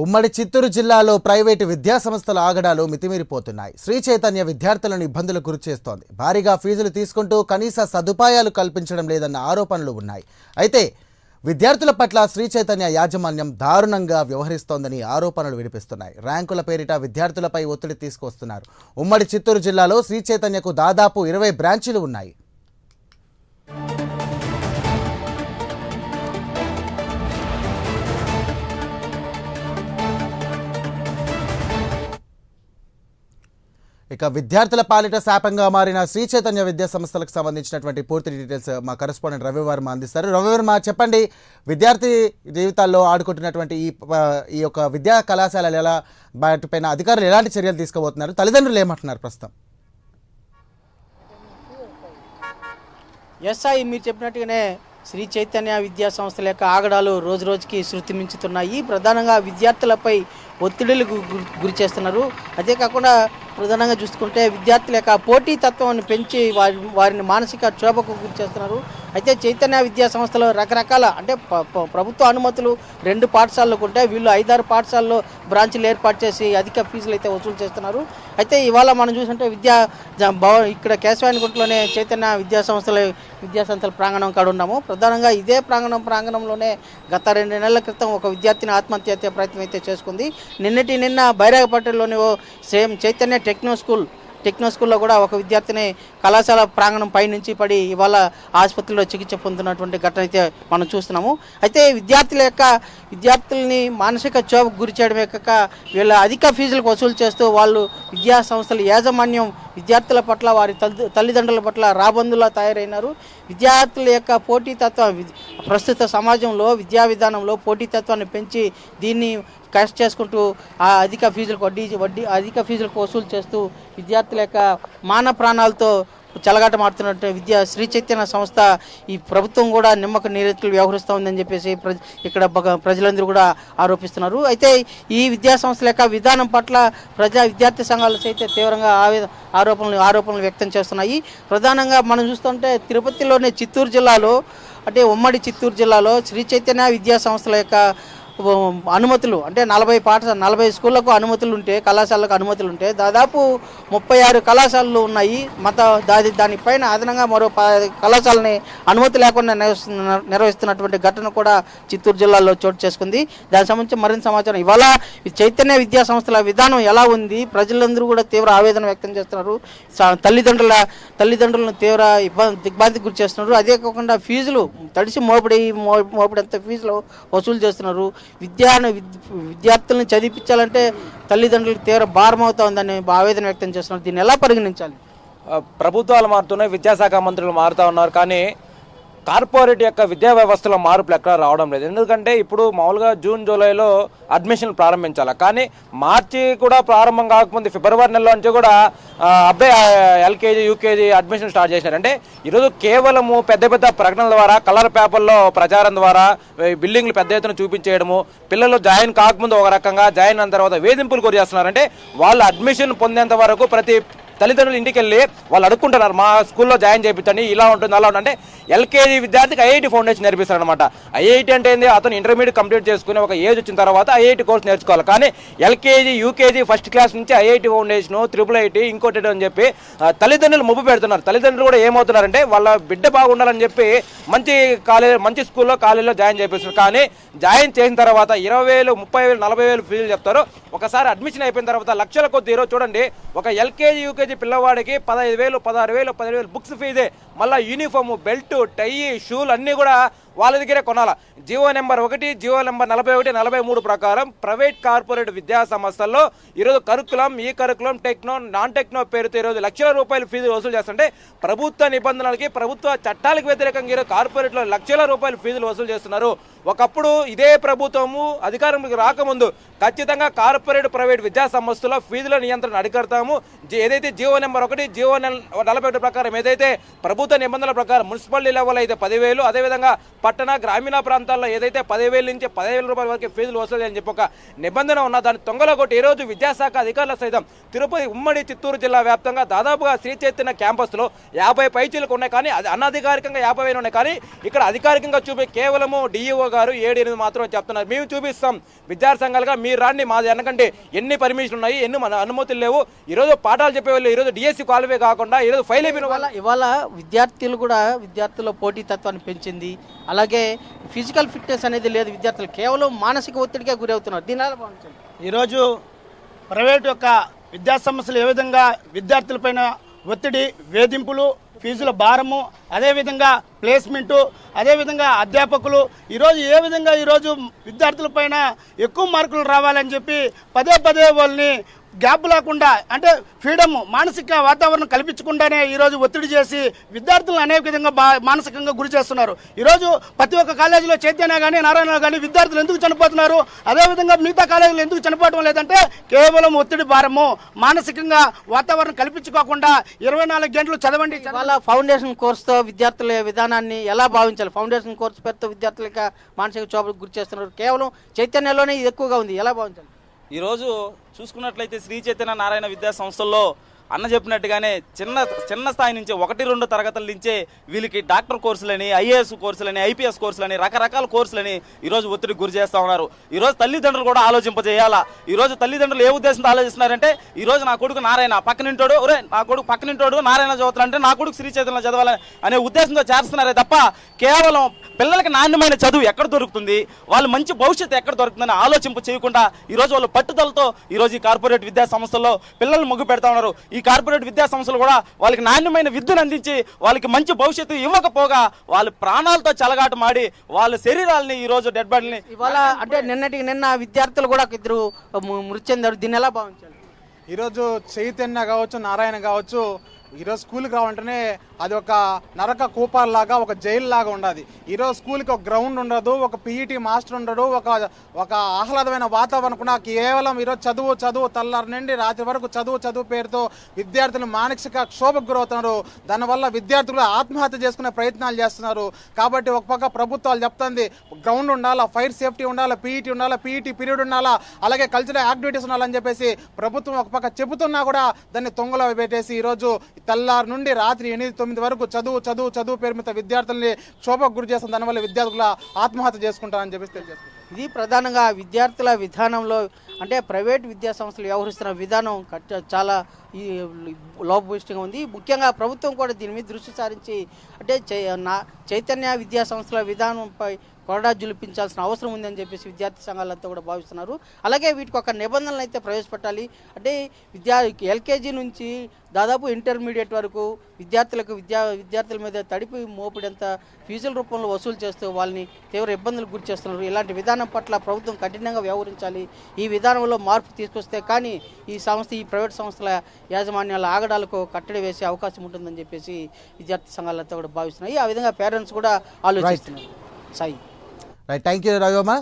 ఉమ్మడి చిత్తూరు జిల్లాలో ప్రైవేటు విద్యాసంస్థల ఆగడాలు మితిమీరిపోతున్నాయి. శ్రీ చైతన్య విద్యార్థులను ఇబ్బందులకు గురిచేస్తోంది. భారీగా ఫీజులు తీసుకుంటూ కనీస సదుపాయాలు కల్పించడం లేదన్న ఆరోపణలు ఉన్నాయి. అయితే విద్యార్థుల పట్ల శ్రీ చైతన్య యాజమాన్యం దారుణంగా వ్యవహరిస్తోందని ఆరోపణలు వినిపిస్తున్నాయి. ర్యాంకుల పేరిట విద్యార్థులపై ఒత్తిడి తీసుకొస్తున్నారు. ఉమ్మడి చిత్తూరు జిల్లాలో శ్రీ చైతన్యకు దాదాపు 20 బ్రాంచీలు ఉన్నాయి. ఇక విద్యార్థుల పాలిట శాపంగా మారిన శ్రీ చైతన్య విద్యా సంస్థలకు సంబంధించినటువంటి పూర్తి డీటెయిల్స్ మా కరెస్పాండెంట్ రవివర్మ అందిస్తారు. రవివర్మ, చెప్పండి, విద్యార్థి జీవితాల్లో ఆడుకుంటున్నటువంటి ఈ యొక్క విద్యా కళాశాలలు ఎలా వాటిపైన అధికారులు ఎలాంటి చర్యలు తీసుకోబోతున్నారు? తల్లిదండ్రులు ఏమంటున్నారు ప్రస్తుతం? ఎస్ఐ మీరు చెప్పినట్టుగానే శ్రీ చైతన్య విద్యా సంస్థల యొక్క ఆగడాలు రోజు రోజుకి శృతి మించుతున్నాయి. ప్రధానంగా విద్యార్థులపై ఒత్తిడులకు గురి చేస్తున్నారు. అదే కాకుండా ప్రధానంగా చూసుకుంటే విద్యార్థుల యొక్క పోటీతత్వాన్ని పెంచి వారిని మానసిక క్షోభకు గురి చేస్తున్నారు. అయితే చైతన్య విద్యా సంస్థలో రకరకాల అంటే ప్రభుత్వ అనుమతులు 2 పాఠశాలలకు ఉంటే వీళ్ళు 5-6 పాఠశాలలో బ్రాంచ్లు ఏర్పాటు చేసి అధిక ఫీజులు అయితే వసూలు చేస్తున్నారు. అయితే ఇవాళ మనం చూసుకుంటే ఇక్కడ కేశవానిగుంటలోనే చైతన్య విద్యా సంస్థల ప్రాంగణం కాడ ఉన్నాము. ప్రధానంగా ఇదే ప్రాంగణంలోనే గత 2 నెలల క్రితం ఒక విద్యార్థిని ఆత్మహత్య ప్రయత్నం అయితే చేసుకుంది. నిన్న బైరాగపట్టణంలోని సేమ్ చైతన్య టెక్నో స్కూల్లో కూడా ఒక విద్యార్థిని కళాశాల ప్రాంగణం పైనుంచి పడి ఇవాళ ఆసుపత్రిలో చికిత్స పొందుతున్నటువంటి ఘటన అయితే మనం చూస్తున్నాము. అయితే విద్యార్థుల్ని మానసిక క్షోభకు గురి చేయడమే కాక వీళ్ళ అధిక ఫీజులకు వసూలు చేస్తూ వాళ్ళు విద్యా సంస్థల యాజమాన్యం విద్యార్థుల పట్ల వారి తల్లిదండ్రుల పట్ల రాబందులా తయారైనారు. విద్యార్థుల యొక్క పోటీతత్వం ప్రస్తుత సమాజంలో విద్యా విధానంలో పోటీతత్వాన్ని పెంచి దీన్ని క్యాష్ చేసుకుంటూ ఆ అధిక ఫీజులకు వసూలు చేస్తూ విద్యార్థుల యొక్క మాన ప్రాణాలతో చెలగాటమాడుతున్నట్టు శ్రీ చైతన్య సంస్థ ఈ ప్రభుత్వం కూడా నిమ్మక నీరెత్తులు వ్యవహరిస్తోందని చెప్పేసి ఇక్కడ ప్రజలందరూ కూడా ఆరోపిస్తున్నారు. అయితే ఈ విద్యా సంస్థల యొక్క విధానం పట్ల విద్యార్థి సంఘాలు సైతం తీవ్రంగా ఆరోపణలు వ్యక్తం చేస్తున్నాయి. ప్రధానంగా మనం చూస్తుంటే తిరుపతిలోని చిత్తూరు జిల్లాలో అంటే ఉమ్మడి చిత్తూరు జిల్లాలో శ్రీ చైతన్య విద్యా సంస్థల యొక్క అనుమతులు అంటే 40 స్కూళ్లకు అనుమతులు ఉంటే కళాశాలకు అనుమతులు ఉంటే దాదాపు 36 కళాశాలలు ఉన్నాయి. దానిపైన అదనంగా మరో 10 కళాశాలని అనుమతి లేకుండా నిర్వహిస్తున్నటువంటి ఘటన కూడా చిత్తూరు జిల్లాలో చోటు చేసుకుంది. దానికి సంబంధించి మరింత సమాచారం ఇవాళ చైతన్య విద్యా సంస్థల విధానం ఎలా ఉంది, ప్రజలందరూ కూడా తీవ్ర ఆవేదన వ్యక్తం చేస్తున్నారు. తల్లిదండ్రులను తీవ్ర దిగ్భ్రాంతికి గురి చేస్తున్నారు. అదే కాకుండా ఫీజులు తడిసి మోపడంత ఫీజులు వసూలు చేస్తున్నారు. విద్యార్థులను చదివించాలంటే తల్లిదండ్రులకు తీవ్ర భారం అవుతుందని ఆవేదన వ్యక్తం చేస్తున్నారు. దీన్ని ఎలా పరిగణించాలి? ప్రభుత్వాలు మారుతున్నాయి, విద్యాశాఖ మంత్రులు మారుతూ ఉన్నారు, కానీ కార్పొరేట్ యొక్క విద్యా వ్యవస్థలో మార్పులు ఎక్కడ రావడం లేదు. ఎందుకంటే ఇప్పుడు మామూలుగా జూన్ జూలైలో అడ్మిషన్లు ప్రారంభించాలి, కానీ మార్చి కూడా ప్రారంభం కాకముందు ఫిబ్రవరి నెలలో నుంచి కూడా అబ్బాయి ఎల్కేజీ యూకేజీ అడ్మిషన్ స్టార్ట్ చేశారు. అంటే ఈరోజు కేవలము పెద్ద పెద్ద ప్రకటనల ద్వారా కలర్ పేపర్లో ప్రచారం ద్వారా బిల్డింగ్లు పెద్ద ఎత్తున చూపించేయడము, పిల్లలు జాయిన్ కాకముందు ఒక రకంగా జాయిన్ అయిన తర్వాత వేధింపులు గురి చేస్తున్నారంటే వాళ్ళు అడ్మిషన్ పొందేంత వరకు ప్రతి తల్లిదండ్రులు ఇంటికి వెళ్ళి వాళ్ళు అడుక్కుంటున్నారు, మా స్కూల్లో జాయిన్ చేయించండి, ఇలా ఉంటుంది అలా ఉంటుంది. అంటే ఎల్కేజీ విద్యార్థికి ఐఐటి ఫౌండేషన్ నేర్పిస్తారు అనమాట. ఐఐటి అంటే ఏంది, అతను ఇంటర్మీడియట్ కంప్లీట్ చేసుకుని ఒక ఏజ్ వచ్చిన తర్వాత ఐఐటి కోర్స్ నేర్చుకోవాలి. కానీ ఎల్కేజీ యూకేజీ ఫస్ట్ క్లాస్ నుంచి ఐఐటి ఫౌండేషను IIIT ఇంకోటి అని చెప్పి తల్లిదండ్రులు ముప్పు పెడుతున్నారు. తల్లిదండ్రులు కూడా ఏమవుతున్నారంటే వాళ్ళ బిడ్డ బాగుండాలని చెప్పి మంచి స్కూల్లో కాలేజీలో జాయిన్ చేపిస్తారు. కానీ జాయిన్ చేసిన తర్వాత 20,000 30,000 40,000 ఫీజులు చెప్తారు. ఒకసారి అడ్మిషన్ అయిపోయిన తర్వాత లక్షల కొద్ది ఈరోజు చూడండి, ఒక ఎల్కేజీ యూకేజీ పిల్లవాడికి 15,000 16,000 10,000 బుక్స్ ఫీజే, మళ్ళీ యూనిఫామ్ బెల్ట్ టై షూలు అన్నీ కూడా వాళ్ళ దగ్గరే కొనాల. జీవో నెంబర్ 1 జీవో నెంబర్ 41 43 ప్రకారం ప్రైవేట్ కార్పొరేట్ విద్యా సంస్థల్లో ఈరోజు ఈ కరికులం టెక్నో నాన్ టెక్నో పేరుతో ఈరోజు లక్షల రూపాయలు ఫీజులు వసూలు చేస్తుంటే ప్రభుత్వ నిబంధనలకి ప్రభుత్వ చట్టాలకు వ్యతిరేకంగా ఈరోజు కార్పొరేట్లో లక్షల రూపాయలు ఫీజులు వసూలు చేస్తున్నారు. ఒకప్పుడు ఇదే ప్రభుత్వము అధికారంలోకి రాకముందు ఖచ్చితంగా కార్పొరేట్ ప్రైవేట్ విద్యా సంస్థల్లో ఫీజుల నియంత్రణ అడిగడతాము. ఏదైతే జీవో నెంబర్ 1 జీవో 41 ప్రకారం ఏదైతే ప్రభుత్వ నిబంధనల ప్రకారం మున్సిపాలిటీ లెవెల్ అయితే 10,000, అదేవిధంగా పట్టణ గ్రామీణ ప్రాంతాల్లో ఏదైతే 10,000 నుంచి 10,000 రూపాయల వరకు ఫీజులు వసూలు అని చెప్పి ఒక నిబంధన ఉన్న దాన్ని తొంగలగొట్టి ఈరోజు విద్యాశాఖ అధికారుల సైతం తిరుపతి ఉమ్మడి చిత్తూరు జిల్లా వ్యాప్తంగా దాదాపుగా శ్రీ చైతన్య క్యాంపస్లో 50 పైచీలకు ఉన్నాయి. కానీ అది అనధికారికంగా 50,000 ఉన్నాయి. కానీ ఇక్కడ అధికారికంగా చూపే కేవలము డిఈఓ గారు 7-8 మాత్రం చెప్తున్నారు. మేము చూపిస్తాం విద్యార్థి సంఘాలుగా, మీరు రాండి, మా వెనకంటే ఎన్ని పర్మిషన్లు ఉన్నాయి, ఎన్ని మన అనుమతులు లేవు. ఈరోజు పాఠాలు చెప్పేవాళ్ళు ఈరోజు డిఎస్సి క్వాలిఫై కాకుండా ఈరోజు ఫెయిల్ అయిపోయిన వాళ్ళు. ఇవాళ విద్యార్థులు కూడా విద్యార్థుల పోటీతత్వాన్ని పెంచింది. అలాగే ఫిజికల్ ఫిట్నెస్ అనేది లేదు, విద్యార్థులు కేవలం మానసిక ఒత్తిడికే గురవుతున్నారు. దీని ఎలా భావించాలి? ఈరోజు ప్రైవేటు యొక్క విద్యా సంస్థలు ఏ విధంగా విద్యార్థులపైన ఒత్తిడి, వేధింపులు, ఫీజుల భారము, అదేవిధంగా ప్లేస్మెంటు, అదేవిధంగా అధ్యాపకులు ఈరోజు ఏ విధంగా ఈరోజు విద్యార్థులపైన ఎక్కువ మార్కులు రావాలని చెప్పి పదే పదే వాళ్ళని గ్యాప్ లేకుండా, అంటే ఫ్రీడమ్, మానసిక వాతావరణం కల్పించకుండానే ఈరోజు ఒత్తిడి చేసి విద్యార్థులను అనేక విధంగా మానసికంగా గురి చేస్తున్నారు. ఈరోజు ప్రతి ఒక్క కాలేజీలో చైతన్య కానీ నారాయణ కానీ విద్యార్థులు ఎందుకు చనిపోతున్నారు, అదేవిధంగా మిగతా కాలేజీలు ఎందుకు చనిపోవడం లేదంటే కేవలం ఒత్తిడి భారము, మానసికంగా వాతావరణం కల్పించుకోకుండా 24 గంటలు చదవండి. వాళ్ళ ఫౌండేషన్ కోర్సుతో విద్యార్థుల విధానాన్ని ఎలా భావించాలి? ఫౌండేషన్ కోర్సు పేరుతో విద్యార్థులకి మానసిక క్షోభకు గురి చేస్తున్నారు. కేవలం చైతన్యలోనే ఇది ఎక్కువగా ఉంది, ఎలా భావించాలి? ఈరోజు చూసుకున్నట్లయితే శ్రీ చైతన్య నారాయణ విద్యా సంస్థల్లో అన్న చెప్పినట్టుగానే చిన్న స్థాయి నుంచే 1-2 తరగతుల నుంచే వీళ్ళకి డాక్టర్ కోర్సులని, ఐఏఎస్ కోర్సులని, ఐపీఎస్ కోర్సులని, రకరకాల కోర్సులని ఈరోజు ఒత్తిడికి గురి చేస్తూ ఉన్నారు. ఈరోజు తల్లిదండ్రులు కూడా ఆలోచింపజేయాలా. ఈరోజు తల్లిదండ్రులు ఏ ఉద్దేశంతో ఆలోచిస్తున్నారంటే ఈరోజు నా కొడుకు నారాయణ పక్కనింటోడు, ఒరే నా కొడుకు పక్కనింటోడు నారాయణ చదువుతాడంటే నా కొడుకు శ్రీ చైతన్య చదవాలని అనే ఉద్దేశంతో చేస్తున్నారే తప్ప కేవలం పిల్లలకి నాణ్యమైన చదువు ఎక్కడ దొరుకుతుంది, వాళ్ళు మంచి భవిష్యత్తు ఎక్కడ దొరుకుతుందని ఆలోచింపు చేయకుండా ఈరోజు వాళ్ళు పట్టుదలతో ఈరోజు ఈ కార్పొరేట్ విద్యా సంస్థల్లో పిల్లల్ని మొగ్గు పెడతా ఉన్నారు. ఈ కార్పొరేట్ విద్యా సంస్థలు కూడా వాళ్ళకి నాణ్యమైన విద్యను అందించి వాళ్ళకి మంచి భవిష్యత్తు ఇవ్వకపోగా వాళ్ళు ప్రాణాలతో చెలగాటు మాడి వాళ్ళ శరీరాలని ఈరోజు డెడ్ బాడీని ఇవాళ అంటే నిన్న విద్యార్థులు కూడా ఇద్దరు మృతి చెందారు. దీన్ని ఎలా భావించాలి? ఈరోజు చైతన్య కావచ్చు, నారాయణ కావచ్చు, ఈరోజు స్కూల్కి రావంటేనే అది ఒక నరక కూపాల్లాగా, ఒక జైలు లాగా ఉండదు. ఈరోజు స్కూల్కి ఒక గ్రౌండ్ ఉండదు, ఒక పీఈటీ మాస్టర్ ఉండడు, ఒక ఆహ్లాదమైన వాతావరణం కూడా. కేవలం ఈరోజు చదువు తెల్లారి నుండి రాత్రి వరకు చదువు పేరుతో విద్యార్థులు మానసిక క్షోభకు గురవుతున్నారు. దానివల్ల విద్యార్థులు ఆత్మహత్య చేసుకునే ప్రయత్నాలు చేస్తున్నారు. కాబట్టి ఒక పక్క ప్రభుత్వాలు చెప్తుంది గ్రౌండ్ ఉండాలా, ఫైర్ సేఫ్టీ ఉండాలా, పీఈటీ పీరియడ్ ఉండాలా, అలాగే కల్చరల్ యాక్టివిటీస్ ఉండాలని చెప్పేసి ప్రభుత్వం ఒక పక్క చెబుతున్నా కూడా దాన్ని తొంగలో పెట్టేసి ఈరోజు తెల్లారి నుండి రాత్రి 8-9 వరకు చదువు పేరు మీద విద్యార్థుల్ని క్షోభకు గురి చేస్తుంది. దానివల్ల విద్యార్థులు ఆత్మహత్య చేసుకుంటారని చెప్పేసి తెలియజేస్తున్నారు. ఇది ప్రధానంగా విద్యార్థుల విధానంలో, అంటే ప్రైవేట్ విద్యా సంస్థలు వ్యవహరిస్తున్న విధానం చాలా లోపభూయిష్టంగా ఉంది. ముఖ్యంగా ప్రభుత్వం కూడా దీని మీద దృష్టి సారించి అంటే చైతన్య విద్యా సంస్థల విధానంపై కొరడా జులిపించాల్సిన అవసరం ఉందని చెప్పేసి విద్యార్థి సంఘాలంతా కూడా భావిస్తున్నారు. అలాగే వీటికి ఒక నిబంధనలు అయితే ప్రవేశపెట్టాలి. అంటే ఎల్కేజీ నుంచి దాదాపు ఇంటర్మీడియట్ వరకు విద్యార్థుల మీద తడిపి మోపిడంత ఫీజుల రూపంలో వసూలు చేస్తూ వాళ్ళని తీవ్ర ఇబ్బందులకు గురి చేస్తున్నారు. ఇలాంటి విధానం పట్ల ప్రభుత్వం కఠినంగా వ్యవహరించాలి. ఈ విధానంలో మార్పు తీసుకొస్తే కానీ ఈ ప్రైవేట్ సంస్థల యాజమాన్యాల ఆగడాలకు కట్టడి వేసే అవకాశం ఉంటుందని చెప్పేసి విద్యార్థి సంఘాలంతా కూడా భావిస్తున్నాయి. ఆ విధంగా పేరెంట్స్ కూడా ఆలోచిస్తున్నారు. Sai right, thank you Ravi Varma.